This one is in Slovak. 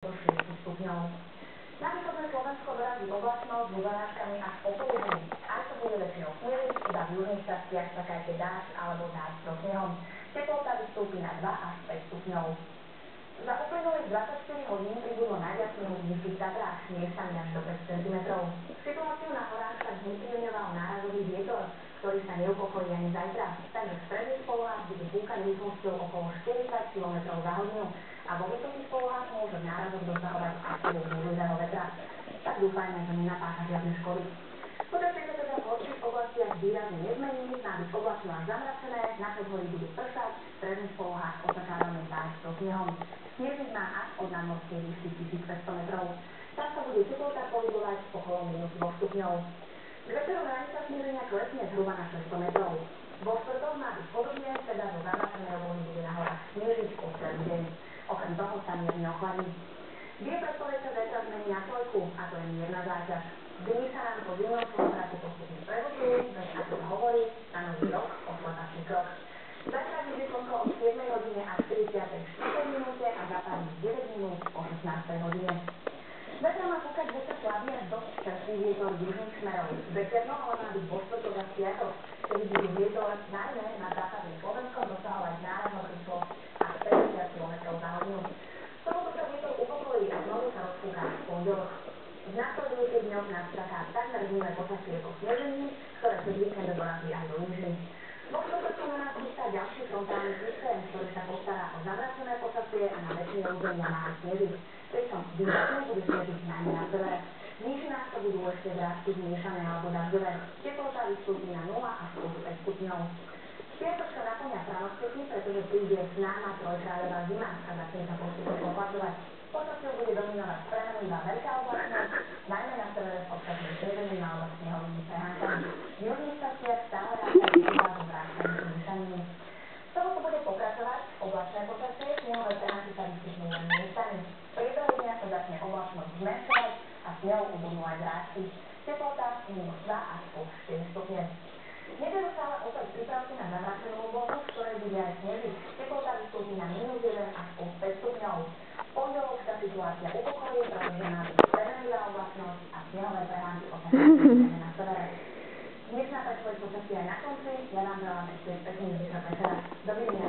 do 6 stupňov. Na východné Slovensko dorazí oblačnosť s zarážkami až popoludní. Aj to bude väčšinou smieriť, iba v južných častiach čakajte dážď alebo dážď so snehom. Teplota vystúpi na 2 až 5 stupňov. Za uplynulých 24 hodín pribudlo najviac snehu v Nižších Tatrách, miestami až do 5 cm. Situáciu na horách však znepríjemňoval nárazový vietor, ktorý sa neupokojí ani zajtra. Ten v stredných polohách bude fúkať rýchlosťou okolo 40 km za hodinu a vo vysokých polohách môže nárazom dosahovať až silu búrlivého vetra. Tak dúfajme, že nenapácha žiadne škody. Počasie sa teda v horších oblastiach výrazne nezmení, má byť oblačno až zamračené, na podhorí bude pršať, v stredných polohách očakávame dážď so snehom. Snežiť má až od nadmorskej výšky 1500 metrov. Tam sa bude teplota pohybovať okolo -2 stupňov. K večeru hranica sneženia klesne zhruba na 600 metrov. Vo štvrtok má byť podobne, teda zo zamračenej oblohy bude na horách snežiť po celý deň. Okrem toho sa mierne ochladí. Vie predpoveď sa zajtra zmení na trojku, a to je mierna záťaž. Dni sa nám po zimnom slnokraku postupne prehodzujú, veď ako sa hovorí, na nový rok osvatačný krok. Zajtra vyjde slnko od 7 hodine až 44 minúte a zapadne 9 minút o 16 hodine. Zajtra má fúkať vietor slabý až dosť častý vietor z južných smerov. Veterno ale má byť vo štvrtok a v piatok, kedy bude vietor najmä nad západným Slovenskom dosahovať náraznou rýchlosť až 50 km za hodinu. V sobotu sa vietor upokojí a znovu sa rozfúka v pondelok. V nasledujúcich dňoch nás čaká takmer zimné počasie po snežení, ktoré cez víkend dorazí aj do nížin. Vo štvrtok sa na nás chystá ďalší frontálny systém, ktorý sa postará o zamračené počasie a na väčšine územia má aj snežiť. Pričom výrazne bude snežiť najmä na severe. V nížinách sa budú ešte vrásky zmiešané alebo dažďové. Teplota vystúpi na 0 až 5 stupňov. V piatok sa naplňa pranostiky, pretože príde známa trojkráľová zima a začne sa postupne ochladzovať. Počasiu bude dominovať premenlivá veľká oblačnosť, najmä na severe s občasným snežením alebo snehovými prehánkami. V južných častiach stále rátajú iba so vráskymi zmiešanými. V sobotu bude pokračovať oblačné počasie, snehové prehánky sa vyskytnú len miestami. V priebehu dňa sa začne oblačnosť zmenšovať a snehou ubudnú aj vrásky. Teplota -2 až po 4 stupne. V nedeľu sa ale opäť pripravte na zamračenú oblohu, v ktorej bude aj snežiť. Teplota vystúpi na -1 až po 5 stupňov. V pondelok sa situácia upokojí, pretože má byť premenlivá oblačnosť a snehové prehánky očakávame na severe. Dnešná predpoveď počasia aj na konci, ja vám želám ešte pekný zvyšok večera. Dovidenia.